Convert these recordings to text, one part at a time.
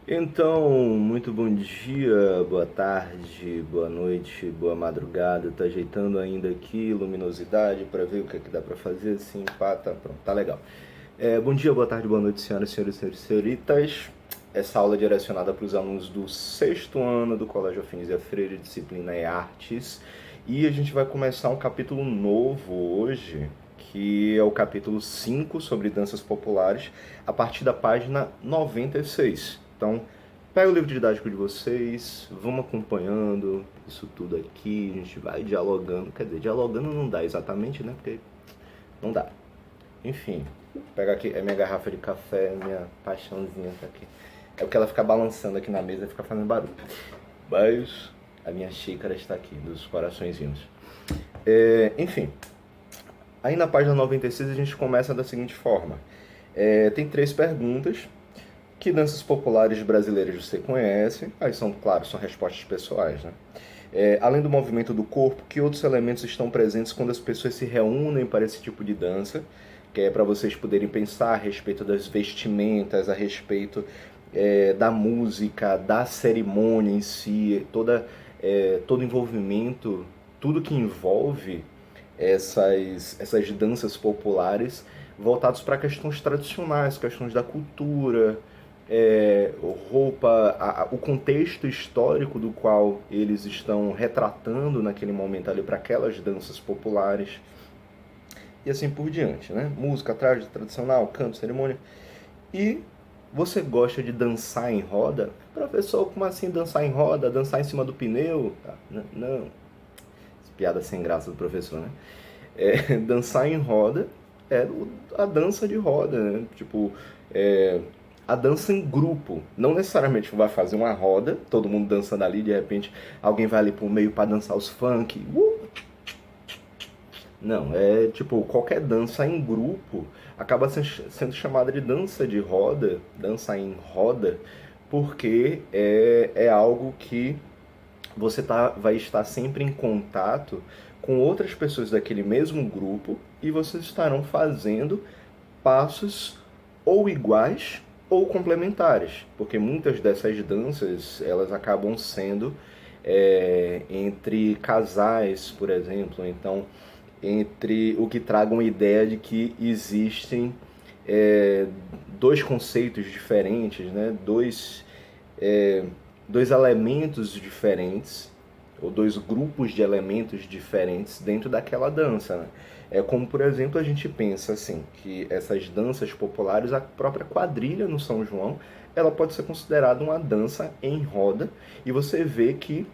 Então, muito bom dia, boa tarde, boa noite, boa madrugada. Tá ajeitando ainda aqui luminosidade para ver o que é que dá para fazer assim, pá, tá pronto, tá legal. Bom dia, boa tarde, boa noite, senhoras, senhores, senhoritas. Essa aula é direcionada para os alunos do sexto ano do Colégio Afinizia Freire, disciplina é Artes. E a gente vai começar um capítulo novo hoje, que é o capítulo 5 sobre danças populares, a partir da página 96. Então, pega o livro didático de vocês, vamos acompanhando isso tudo aqui, a gente vai dialogando. Quer dizer, dialogando não dá exatamente, né? Porque não dá. Enfim, pega aqui, é minha garrafa de café, minha paixãozinha tá aqui. É porque ela fica balançando aqui na mesa e fica fazendo barulho. Mas a minha xícara está aqui, dos coraçõezinhos. Enfim, aí na página 96 a gente começa da seguinte forma. Tem 3 perguntas. Que danças populares brasileiras você conhece? Aí são, claro, são respostas pessoais, né? Além do movimento do corpo, que outros elementos estão presentes quando as pessoas se reúnem para esse tipo de dança? Que é para vocês poderem pensar a respeito das vestimentas, a respeito da música, da cerimônia em si, todo envolvimento, tudo que envolve essas danças populares voltados para questões tradicionais, questões da cultura, roupa, o contexto histórico do qual eles estão retratando naquele momento ali para aquelas danças populares e assim por diante, né? Música, traje tradicional, canto, cerimônia. E você gosta de dançar em roda? Professor, como assim dançar em roda? Dançar em cima do pneu? Não. Piada sem graça do professor, né? Dançar em roda é a dança de roda, né? Tipo, a dança em grupo. Não necessariamente vai fazer uma roda, todo mundo dançando ali, de repente alguém vai ali pro meio para dançar os funk. Não, é tipo, qualquer dança em grupo acaba sendo chamada de dança de roda, dança em roda, porque é algo que você vai estar sempre em contato com outras pessoas daquele mesmo grupo e vocês estarão fazendo passos ou iguais ou complementares, porque muitas dessas danças elas acabam sendo entre casais, por exemplo, então entre o que traga uma ideia de que existem dois conceitos diferentes, né? Dois elementos diferentes, ou dois grupos de elementos diferentes dentro daquela dança. Né? É como, por exemplo, a gente pensa assim, que essas danças populares, a própria quadrilha no São João, ela pode ser considerada uma dança em roda, e você vê que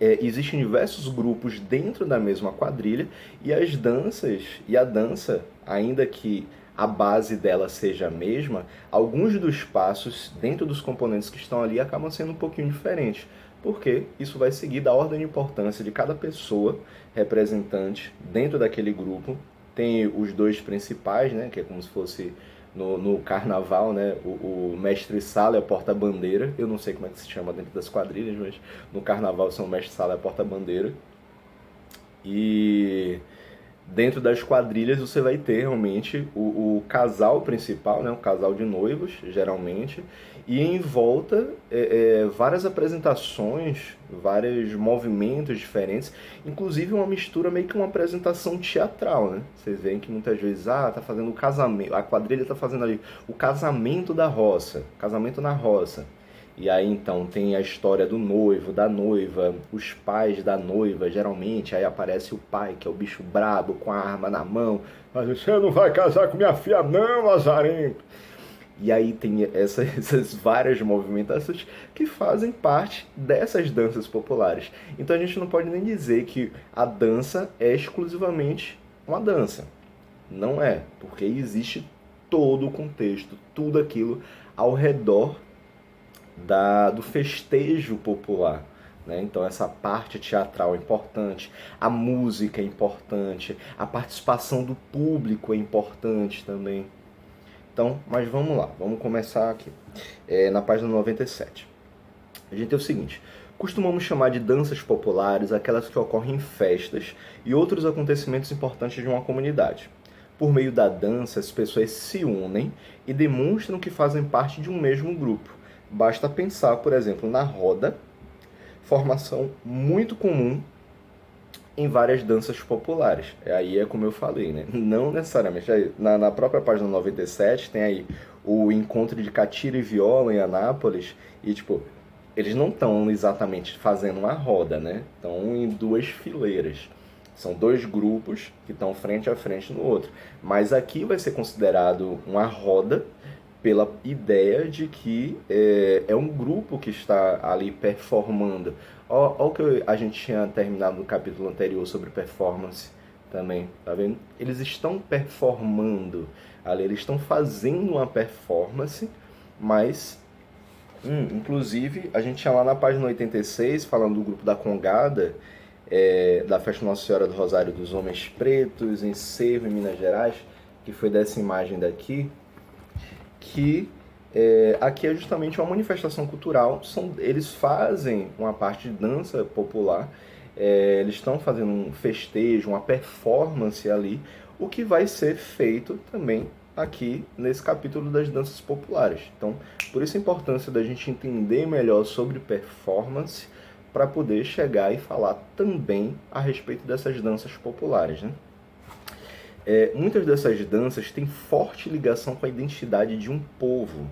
existem diversos grupos dentro da mesma quadrilha, e as danças, e a dança, ainda que a base dela seja a mesma, alguns dos passos dentro dos componentes que estão ali acabam sendo um pouquinho diferentes, porque isso vai seguir da ordem de importância de cada pessoa representante dentro daquele grupo. Tem os dois principais, né, que é como se fosse no carnaval, né, o mestre-sala é o porta-bandeira. Eu não sei como é que se chama dentro das quadrilhas, mas no carnaval são o mestre-sala e a porta-bandeira. E dentro das quadrilhas você vai ter realmente o casal principal, né, o casal de noivos, geralmente, e em volta várias apresentações, vários movimentos diferentes, inclusive uma mistura meio que uma apresentação teatral, né? Vocês veem que muitas vezes, tá fazendo o casamento, a quadrilha tá fazendo ali o casamento da roça, casamento na roça. E aí então tem a história do noivo, da noiva, os pais da noiva, geralmente, aí aparece o pai, que é o bicho brabo, com a arma na mão. Mas você não vai casar com minha filha não, Lazarento. E aí tem essas várias movimentações que fazem parte dessas danças populares. Então a gente não pode nem dizer que a dança é exclusivamente uma dança. Não é, porque existe todo o contexto, tudo aquilo ao redor do festejo popular. Né? Então essa parte teatral é importante, a música é importante, a participação do público é importante também. Então, mas vamos lá, vamos começar aqui, na página 97. A gente tem o seguinte: costumamos chamar de danças populares aquelas que ocorrem em festas e outros acontecimentos importantes de uma comunidade. Por meio da dança, as pessoas se unem e demonstram que fazem parte de um mesmo grupo, Basta pensar, por exemplo, na roda, formação muito comum em várias danças populares. Aí é como eu falei, né? Não necessariamente. Na própria página 97 tem aí o encontro de catira e viola em Anápolis. E, tipo, eles não estão exatamente fazendo uma roda, né? Estão em duas fileiras. São dois grupos que estão frente a frente no outro. Mas aqui vai ser considerado uma roda pela ideia de que é um grupo que está ali performando. Olha o que a gente tinha terminado no capítulo anterior sobre performance também, tá vendo? Eles estão performando ali, eles estão fazendo uma performance, mas, inclusive, a gente tinha lá na página 86, falando do grupo da Congada, da Festa Nossa Senhora do Rosário dos Homens Pretos, em Cerro, em Minas Gerais, que foi dessa imagem daqui, que aqui é justamente uma manifestação cultural. Eles fazem uma parte de dança popular, eles estão fazendo um festejo, uma performance ali, o que vai ser feito também aqui nesse capítulo das danças populares. Então, por isso a importância da gente entender melhor sobre performance para poder chegar e falar também a respeito dessas danças populares, né? Muitas dessas danças têm forte ligação com a identidade de um povo,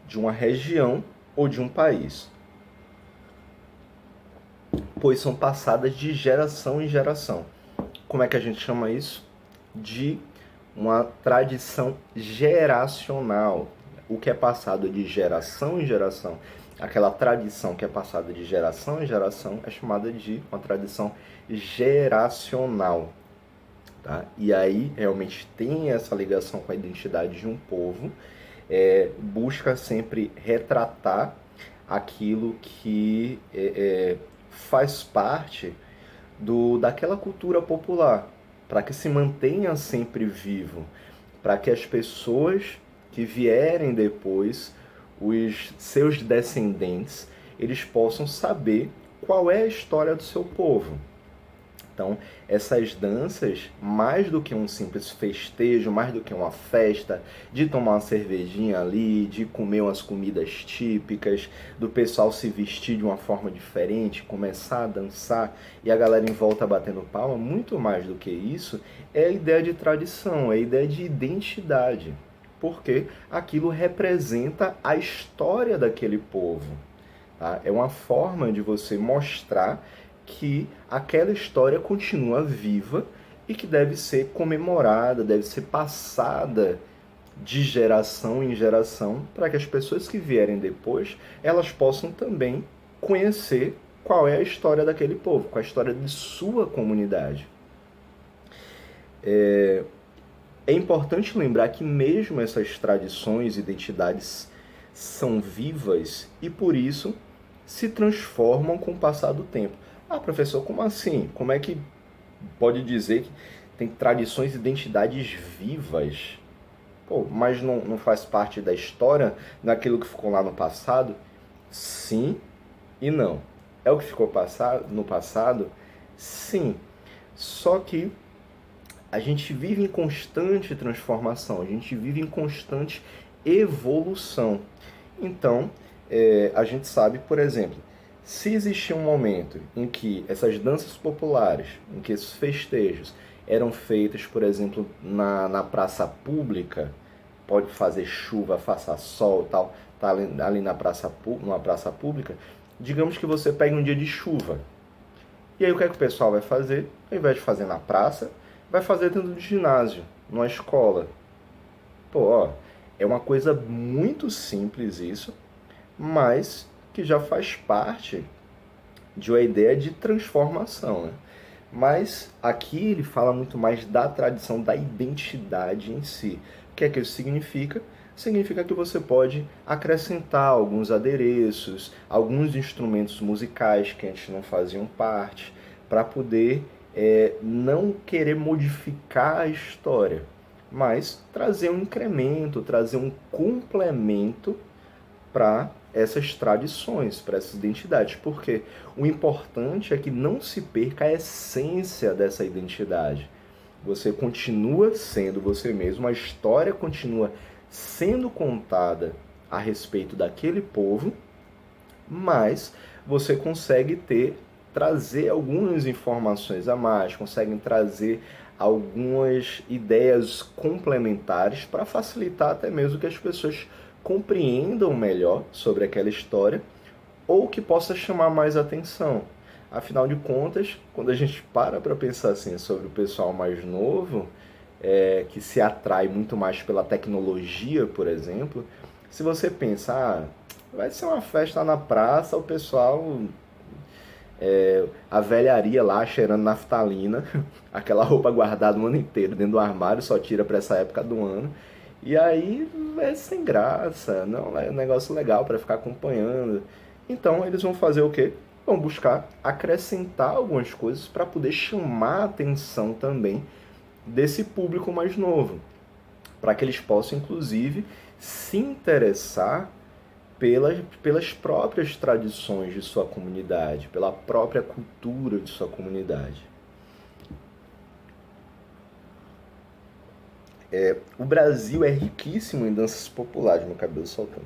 de uma região ou de um país, pois são passadas de geração em geração. Como é que a gente chama isso? De uma tradição geracional. O que é passado de geração em geração, aquela tradição que é passada de geração em geração, é chamada de uma tradição geracional. Tá? E aí realmente tem essa ligação com a identidade de um povo, busca sempre retratar aquilo que faz parte daquela cultura popular, para que se mantenha sempre vivo, para que as pessoas que vierem depois, os seus descendentes, eles possam saber qual é a história do seu povo. Então, essas danças, mais do que um simples festejo, mais do que uma festa, de tomar uma cervejinha ali, de comer umas comidas típicas, do pessoal se vestir de uma forma diferente, começar a dançar e a galera em volta batendo palma, muito mais do que isso, é a ideia de tradição, é a ideia de identidade, porque aquilo representa a história daquele povo. Tá? É uma forma de você mostrar que aquela história continua viva e que deve ser comemorada, deve ser passada de geração em geração, para que as pessoas que vierem depois, elas possam também conhecer qual é a história daquele povo, qual é a história de sua comunidade. É importante lembrar que mesmo essas tradições e identidades são vivas e por isso se transformam com o passar do tempo. Ah, professor, como assim? Como é que pode dizer que tem tradições e identidades vivas? Pô, mas não faz parte da história, daquilo que ficou lá no passado? Sim e não. É o que ficou no passado? Sim. Só que a gente vive em constante transformação, a gente vive em constante evolução. Então, a gente sabe, por exemplo, se existia um momento em que essas danças populares, em que esses festejos eram feitos, por exemplo, na praça pública, pode fazer chuva, faça sol, tal, tá ali numa praça pública, digamos que você pega um dia de chuva. E aí o que é que o pessoal vai fazer? Ao invés de fazer na praça, vai fazer dentro do ginásio, numa escola. Pô, ó, é uma coisa muito simples isso, mas que já faz parte de uma ideia de transformação, né? Mas aqui ele fala muito mais da tradição, da identidade em si. O que é que isso significa? Significa que você pode acrescentar alguns adereços, alguns instrumentos musicais que antes não faziam parte, para poder não querer modificar a história, mas trazer um incremento, trazer um complemento para essas tradições, para essas identidades, porque o importante é que não se perca a essência dessa identidade. Você continua sendo você mesmo, a história continua sendo contada a respeito daquele povo, mas você consegue trazer algumas informações a mais, conseguem trazer algumas ideias complementares para facilitar até mesmo que as pessoas compreendam melhor sobre aquela história ou que possa chamar mais atenção. Afinal de contas, quando a gente para pensar assim sobre o pessoal mais novo, que se atrai muito mais pela tecnologia, por exemplo, se você pensar, vai ser uma festa na praça, o pessoal, a velharia lá cheirando naftalina, aquela roupa guardada o ano inteiro dentro do armário, só tira para essa época do ano. E aí é sem graça, não é um negócio legal para ficar acompanhando. Então eles vão fazer o quê? Vão buscar acrescentar algumas coisas para poder chamar a atenção também desse público mais novo, para que eles possam inclusive se interessar pelas próprias tradições de sua comunidade, pela própria cultura de sua comunidade. O Brasil é riquíssimo em danças populares, meu cabelo soltando.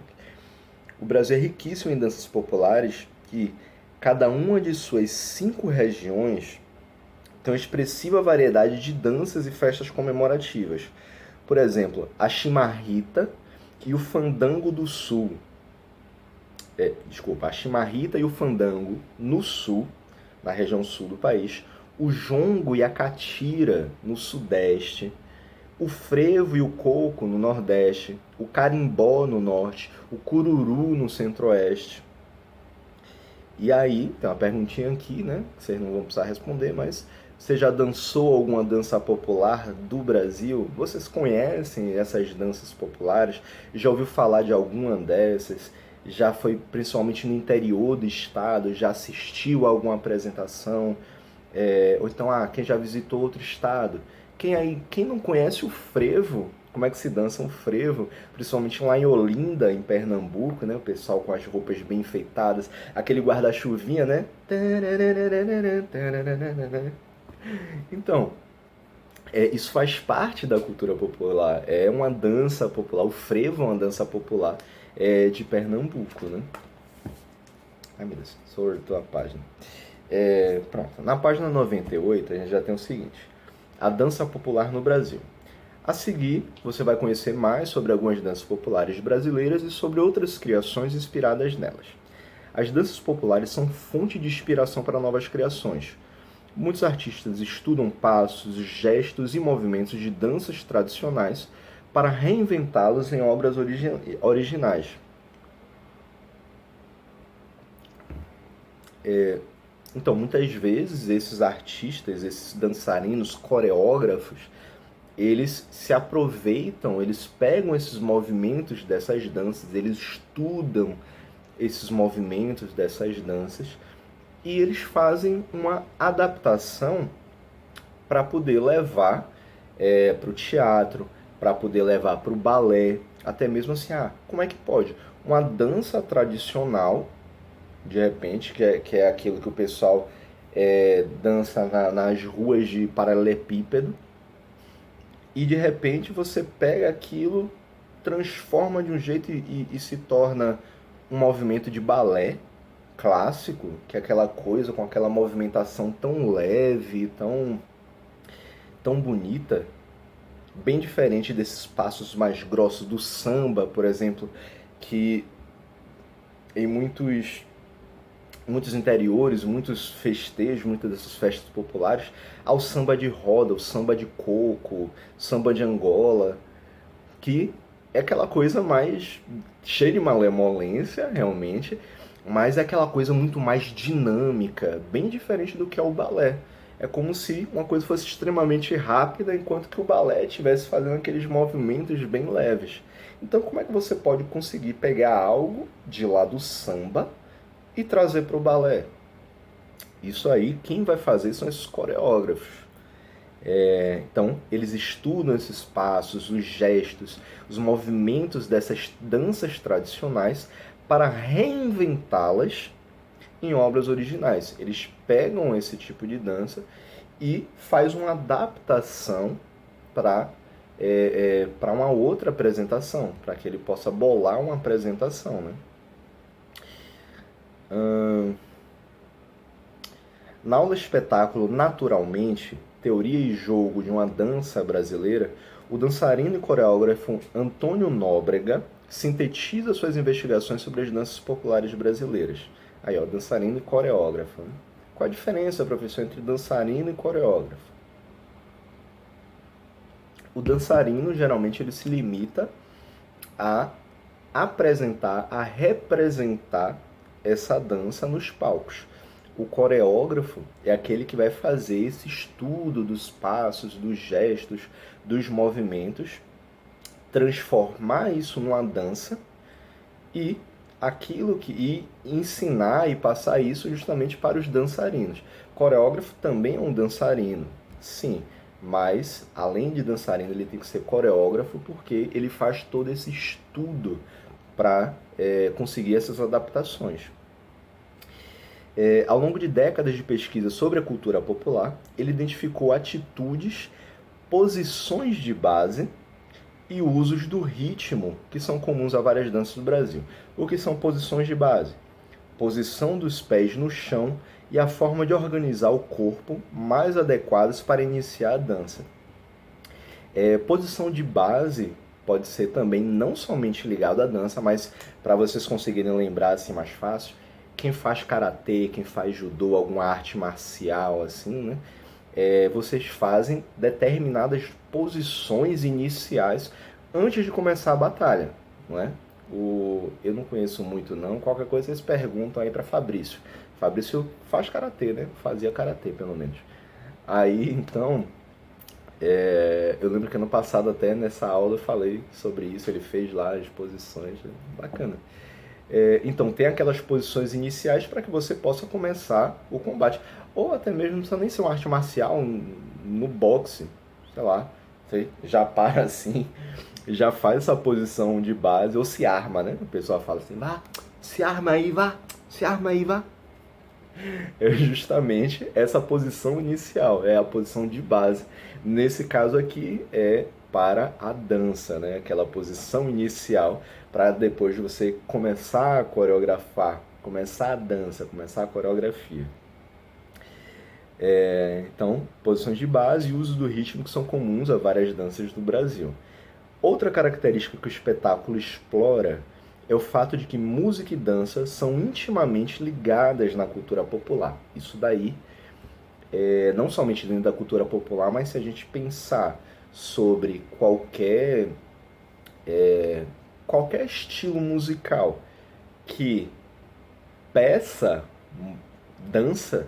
O Brasil é riquíssimo em danças populares que cada uma de suas 5 regiões tem uma expressiva variedade de danças e festas comemorativas. Por exemplo, a chimarrita e o fandango do sul. A chimarrita e o fandango no sul, na região sul do país, o jongo e a catira no sudeste, o frevo e o coco no nordeste, o carimbó no norte, o cururu no centro-oeste. E aí, tem uma perguntinha aqui, né? Que vocês não vão precisar responder, mas você já dançou alguma dança popular do Brasil? Vocês conhecem essas danças populares? Já ouviu falar de alguma dessas? Já foi principalmente no interior do estado? Já assistiu a alguma apresentação? Ou então, quem já visitou outro estado? Quem não conhece o frevo? Como é que se dança um frevo? Principalmente lá em Olinda, em Pernambuco, né? O pessoal com as roupas bem enfeitadas, aquele guarda-chuvinha, né? Então, isso faz parte da cultura popular. É uma dança popular. O frevo é uma dança popular de Pernambuco, né? Ai, meu Deus, sortou a página. Pronto, na página 98 a gente já tem o seguinte: a dança popular no Brasil. A seguir, você vai conhecer mais sobre algumas danças populares brasileiras e sobre outras criações inspiradas nelas. As danças populares são fonte de inspiração para novas criações. Muitos artistas estudam passos, gestos e movimentos de danças tradicionais para reinventá-los em obras originais. Então, muitas vezes, esses artistas, esses dançarinos, coreógrafos, eles se aproveitam, eles pegam esses movimentos dessas danças, eles estudam esses movimentos dessas danças e eles fazem uma adaptação para poder levar para o teatro, para poder levar para o balé, até mesmo assim, como é que pode? Uma dança tradicional, de repente, que é aquilo que o pessoal dança nas ruas de paralelepípedo, e de repente você pega aquilo, transforma de um jeito e se torna um movimento de balé clássico, que é aquela coisa com aquela movimentação tão leve, tão bonita, bem diferente desses passos mais grossos do samba, por exemplo, que em muitos interiores, muitos festejos, muitas dessas festas populares, ao samba de roda, o samba de coco, samba de Angola, que é aquela coisa mais cheia de malemolência, realmente, mas é aquela coisa muito mais dinâmica, bem diferente do que é o balé. É como se uma coisa fosse extremamente rápida, enquanto que o balé estivesse fazendo aqueles movimentos bem leves. Então, como é que você pode conseguir pegar algo de lá do samba e trazer para o balé? Isso aí, quem vai fazer são esses coreógrafos. Então, eles estudam esses passos, os gestos, os movimentos dessas danças tradicionais para reinventá-las em obras originais. Eles pegam esse tipo de dança e faz uma adaptação para uma outra apresentação, para que ele possa bolar uma apresentação, né? Na aula espetáculo, naturalmente, teoria e jogo de uma dança brasileira, o dançarino e coreógrafo Antônio Nóbrega sintetiza suas investigações sobre as danças populares brasileiras. Aí, ó, dançarino e coreógrafo. Né? Qual a diferença, professor, entre dançarino e coreógrafo? O dançarino, geralmente, ele se limita a apresentar, a representar essa dança nos palcos. O coreógrafo é aquele que vai fazer esse estudo dos passos, dos gestos, dos movimentos, transformar isso numa dança e ensinar e passar isso justamente para os dançarinos. O coreógrafo também é um dançarino, sim, mas além de dançarino ele tem que ser coreógrafo porque ele faz todo esse estudo para conseguir essas adaptações. Ao longo de décadas de pesquisa sobre a cultura popular, ele identificou atitudes, posições de base e usos do ritmo que são comuns a várias danças do Brasil. O que são posições de base? Posição dos pés no chão e a forma de organizar o corpo mais adequadas para iniciar a dança. Posição de base pode ser também não somente ligado à dança, mas para vocês conseguirem lembrar assim mais fácil, quem faz karatê, quem faz judô, alguma arte marcial assim, né? Vocês fazem determinadas posições iniciais antes de começar a batalha, não é? Eu não conheço muito não, qualquer coisa vocês perguntam aí para Fabrício. Fabrício faz karatê, né? Fazia karatê pelo menos. Aí então, eu lembro que ano passado até nessa aula eu falei sobre isso, ele fez lá as posições, bacana. Então tem aquelas posições iniciais para que você possa começar o combate. Ou até mesmo, não precisa nem ser uma arte marcial, no boxe, sei lá, você já para assim, já faz essa posição de base, ou se arma, né? O pessoal fala assim, vá, se arma aí, vá, se arma aí, vá. É justamente essa posição inicial, é a posição de base. Nesse caso aqui é para a dança, né? Aquela posição inicial para depois de você começar a coreografar, começar a dança, começar a coreografia. Então, posições de base e uso do ritmo que são comuns a várias danças do Brasil. Outra característica que o espetáculo explora é o fato de que música e dança são intimamente ligadas na cultura popular. Isso daí, não somente dentro da cultura popular, mas se a gente pensar sobre qualquer estilo musical que peça dança,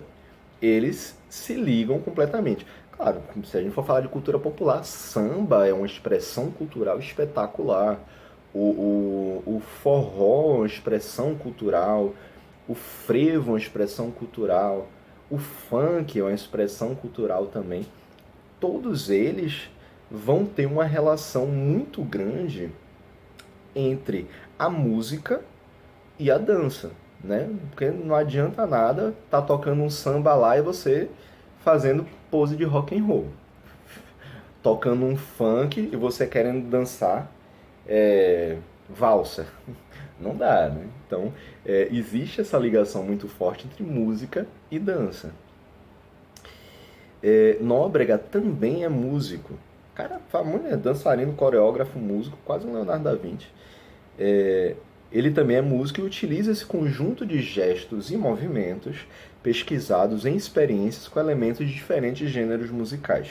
eles se ligam completamente. Claro, se a gente for falar de cultura popular, samba é uma expressão cultural espetacular, o forró é uma expressão cultural, o frevo é uma expressão cultural, o funk é uma expressão cultural também. Todos eles vão ter uma relação muito grande entre a música e a dança, né? Porque não adianta nada tá tocando um samba lá e você fazendo pose de rock and roll, tocando um funk e você querendo dançar valsa. Não dá, né? Então, existe essa ligação muito forte entre música e dança. Nóbrega também é músico. Cara, dançarino, coreógrafo, músico, quase um Leonardo da Vinci. Ele também é músico e utiliza esse conjunto de gestos e movimentos pesquisados em experiências com elementos de diferentes gêneros musicais.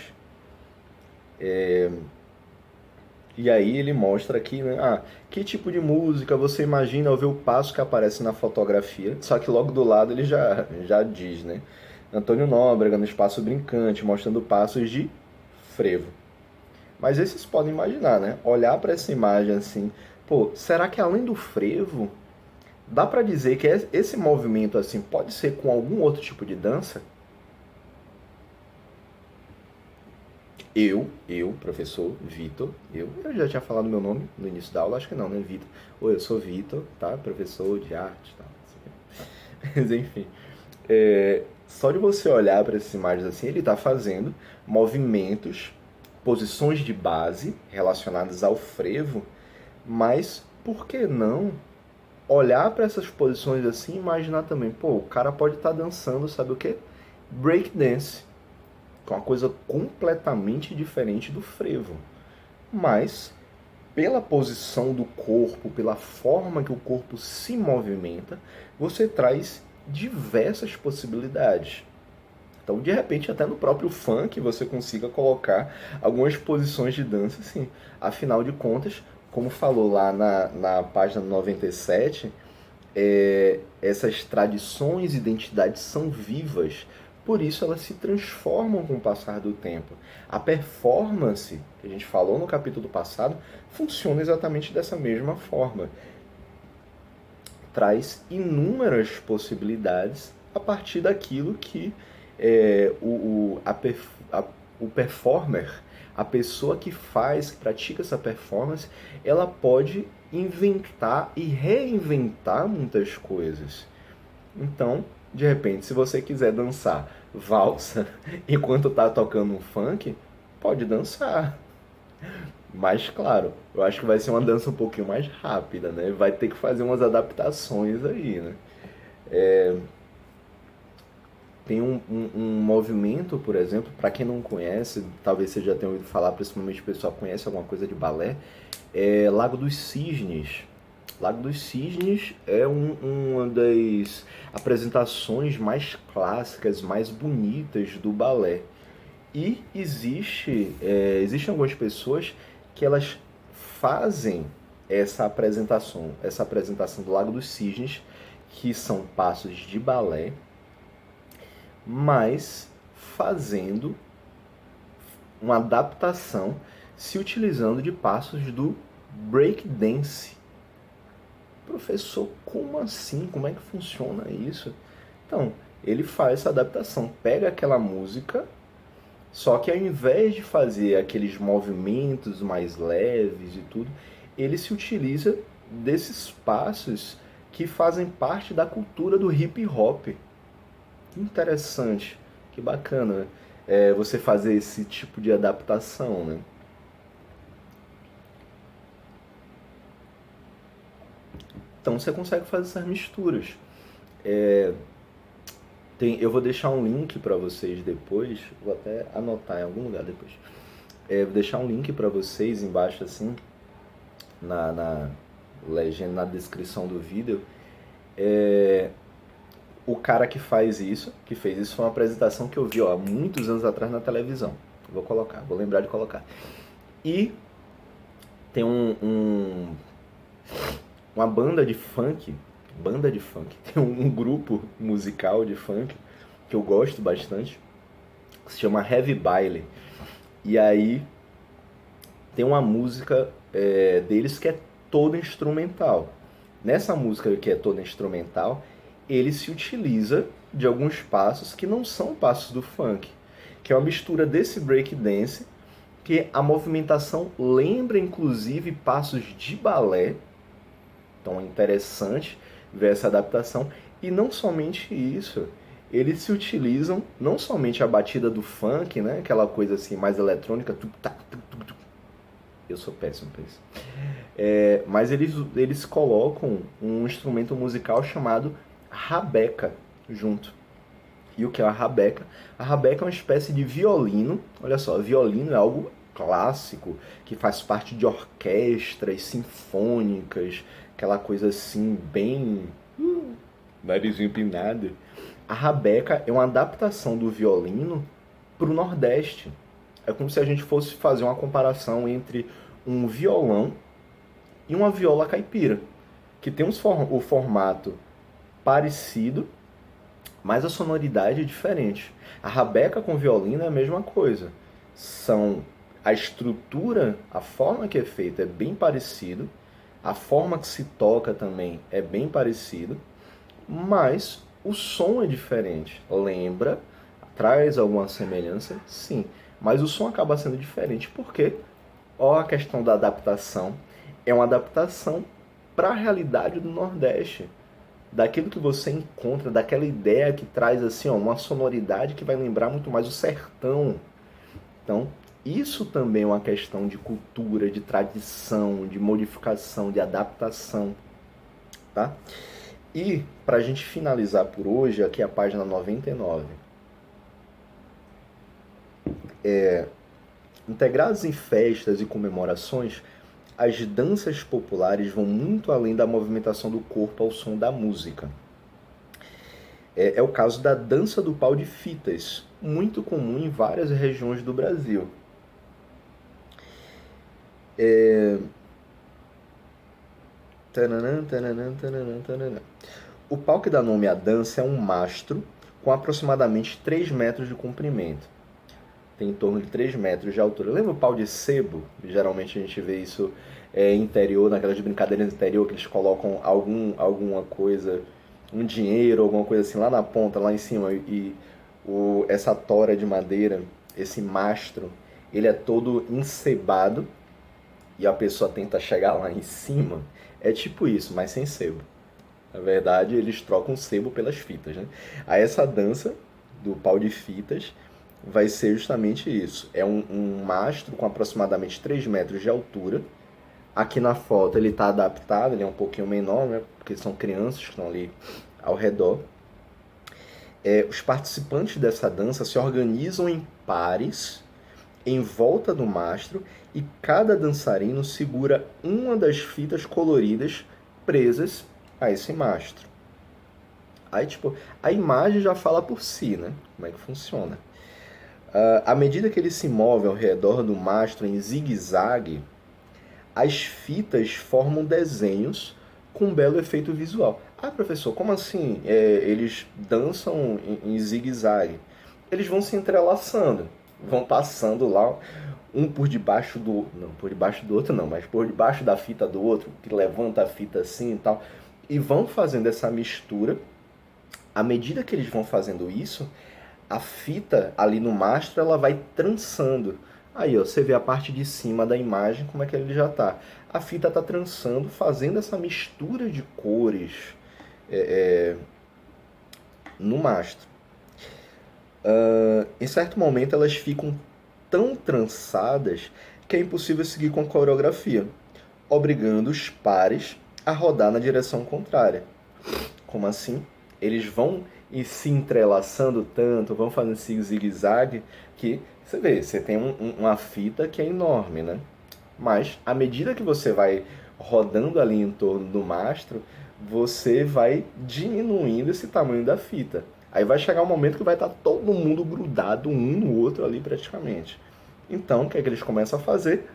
E aí ele mostra aqui, né, que tipo de música você imagina ao ver o passo que aparece na fotografia, só que logo do lado ele já diz, né? Antônio Nóbrega no espaço brincante, mostrando passos de frevo. Mas aí vocês podem imaginar, né? Olhar para essa imagem assim, pô, será que além do frevo, dá para dizer que esse movimento assim pode ser com algum outro tipo de dança? Eu, professor Vitor, eu já tinha falado meu nome no início da aula, acho que não, né, Vitor? Oi, eu sou Vitor, tá? Professor de arte, tá? Mas enfim, só de você olhar para essas imagens assim, ele está fazendo movimentos, posições de base relacionadas ao frevo, mas por que não olhar para essas posições assim e imaginar também, pô, o cara pode estar dançando, sabe o quê? breakdance, que é uma coisa completamente diferente do frevo. Mas, pela posição do corpo, pela forma que o corpo se movimenta, você traz diversas possibilidades. Então, de repente, até no próprio funk você consiga colocar algumas posições de dança, assim. Afinal de contas, como falou lá na página 97, essas tradições e identidades são vivas, por isso elas se transformam com o passar do tempo. A performance, que a gente falou no capítulo passado, funciona exatamente dessa mesma forma. Traz inúmeras possibilidades a partir daquilo que o performer, a pessoa que faz, que pratica essa performance, ela pode inventar e reinventar muitas coisas. Então, de repente, se você quiser dançar valsa enquanto está tocando um funk, pode dançar. Mas, claro, eu acho que vai ser uma dança um pouquinho mais rápida, né? Vai ter que fazer umas adaptações aí, né? Tem um movimento, por exemplo, para quem não conhece, talvez você já tenha ouvido falar, principalmente o pessoal conhece alguma coisa de balé, é Lago dos Cisnes. Lago dos Cisnes é uma das apresentações mais clássicas, mais bonitas do balé. E existem algumas pessoas que elas fazem essa apresentação do Lago dos Cisnes, que são passos de balé, mas fazendo uma adaptação, se utilizando de passos do breakdance. Professor, como assim? Como é que funciona isso? Então, ele faz essa adaptação, pega aquela música, só que ao invés de fazer aqueles movimentos mais leves e tudo, ele se utiliza desses passos que fazem parte da cultura do hip hop. Que interessante, que bacana, né? Você fazer esse tipo de adaptação, né? Então você consegue fazer essas misturas. Eu vou deixar um link para vocês depois, vou até anotar em algum lugar depois. Vou deixar um link para vocês embaixo assim, na legenda, na descrição do vídeo. O cara que fez isso foi uma apresentação que eu vi há muitos anos atrás na televisão. Vou lembrar de colocar. E tem uma banda de funk, tem um grupo musical de funk que eu gosto bastante, que se chama Heavy Baile. E aí tem uma música deles que é toda instrumental. Nessa música que é toda instrumental, ele se utiliza de alguns passos que não são passos do funk, que é uma mistura desse breakdance, que a movimentação lembra inclusive passos de balé. Então é interessante ver essa adaptação. E não somente isso, eles se utilizam não somente a batida do funk, né, aquela coisa assim mais eletrônica, eu sou péssimo para isso, mas eles colocam um instrumento musical chamado rabeca junto. E o que é a rabeca? A rabeca é uma espécie de violino. Olha só, violino é algo clássico, que faz parte de orquestras sinfônicas, aquela coisa assim, bem... narizinho empinado. A rabeca é uma adaptação do violino para o Nordeste. É como se a gente fosse fazer uma comparação entre um violão e uma viola caipira, que tem o formato parecido, mas a sonoridade é diferente. A rabeca com violino é a mesma coisa. A estrutura, a forma que é feita é bem parecido, a forma que se toca também é bem parecido, mas o som é diferente. Lembra, traz alguma semelhança, sim, mas o som acaba sendo diferente porque, a questão da adaptação, é uma adaptação para a realidade do Nordeste, daquilo que você encontra, daquela ideia que traz assim, uma sonoridade que vai lembrar muito mais o sertão. Então, isso também é uma questão de cultura, de tradição, de modificação, de adaptação, tá? E, para a gente finalizar por hoje, aqui é a página 99. Integradas em festas e comemorações, as danças populares vão muito além da movimentação do corpo ao som da música. É o caso da dança do pau de fitas, muito comum em várias regiões do Brasil. Tananã, tananã, tananã, tananã. O pau que dá nome à dança é um mastro com aproximadamente 3 metros de comprimento. Tem em torno de 3 metros de altura. Lembra o pau de sebo? Geralmente a gente vê isso interior, naquelas brincadeiras interior que eles colocam alguma coisa, um dinheiro, alguma coisa assim lá na ponta, lá em cima, e essa tora de madeira, esse mastro, ele é todo encebado e a pessoa tenta chegar lá em cima. É tipo isso, mas sem sebo. Na verdade, eles trocam sebo pelas fitas, né? Aí essa dança do pau de fitas vai ser justamente isso. É um mastro com aproximadamente 3 metros de altura. Aqui na foto ele está adaptado, ele é um pouquinho menor, né? Porque são crianças que estão ali ao redor. Os participantes dessa dança se organizam em pares em volta do mastro e cada dançarino segura uma das fitas coloridas presas a esse mastro. Aí, tipo, a imagem já fala por si, né? Como é que funciona. À medida que ele se move ao redor do mastro em zigue-zague, as fitas formam desenhos com um belo efeito visual. Ah, professor, como assim? Eles dançam em zigue-zague? Eles vão se entrelaçando, vão passando lá um por debaixo do... Não, por debaixo do outro não, mas por debaixo da fita do outro, que levanta a fita assim e tal. E vão fazendo essa mistura. À medida que eles vão fazendo isso, a fita ali no mastro ela vai trançando. Aí ó, você vê a parte de cima da imagem, como é que ele já está. A fita está trançando, fazendo essa mistura de cores no mastro. Em certo momento elas ficam tão trançadas que é impossível seguir com a coreografia, obrigando os pares a rodar na direção contrária. Como assim? Eles vão se entrelaçando tanto, vão fazendo esse zigue-zague, que você vê, você tem uma fita que é enorme, né? Mas, à medida que você vai rodando ali em torno do mastro, você vai diminuindo esse tamanho da fita. Aí vai chegar um momento que vai estar todo mundo grudado um no outro ali praticamente. Então, o que é que eles começam a fazer?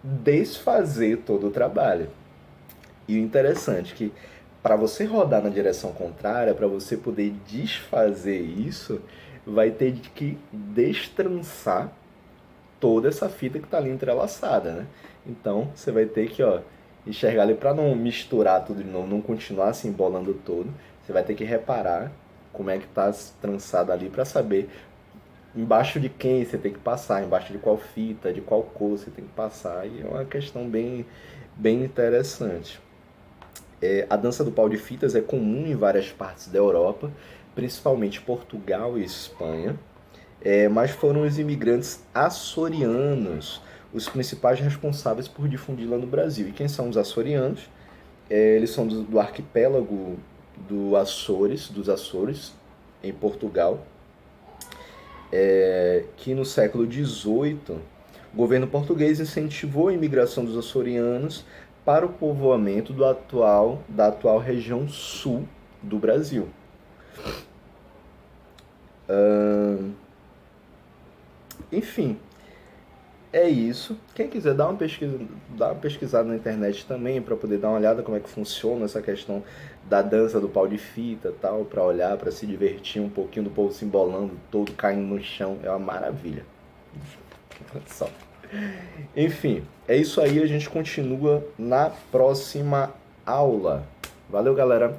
Desfazer todo o trabalho. E o interessante é que para você rodar na direção contrária, para você poder desfazer isso, vai ter que destrançar toda essa fita que está ali entrelaçada, né? Então, você vai ter que enxergar ali para não misturar tudo de novo, não continuar se embolando todo. Você vai ter que reparar como é que está trançado ali para saber embaixo de quem você tem que passar, embaixo de qual fita, de qual cor você tem que passar. E é uma questão bem interessante. A dança do pau de fitas é comum em várias partes da Europa, principalmente Portugal e Espanha, mas foram os imigrantes açorianos os principais responsáveis por difundi-la no Brasil. E quem são os açorianos? Eles são do arquipélago dos Açores, em Portugal, que no século XVIII o governo português incentivou a imigração dos açorianos para o povoamento da atual região sul do Brasil. Enfim, é isso. Quem quiser dar uma pesquisada na internet também para poder dar uma olhada como é que funciona essa questão da dança do pau de fita, tal, para olhar, para se divertir um pouquinho, do povo se embolando, todo caindo no chão, é uma maravilha. Só. Enfim, é isso aí, a gente continua na próxima aula. Valeu, galera.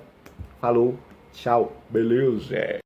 Falou, tchau, beleza.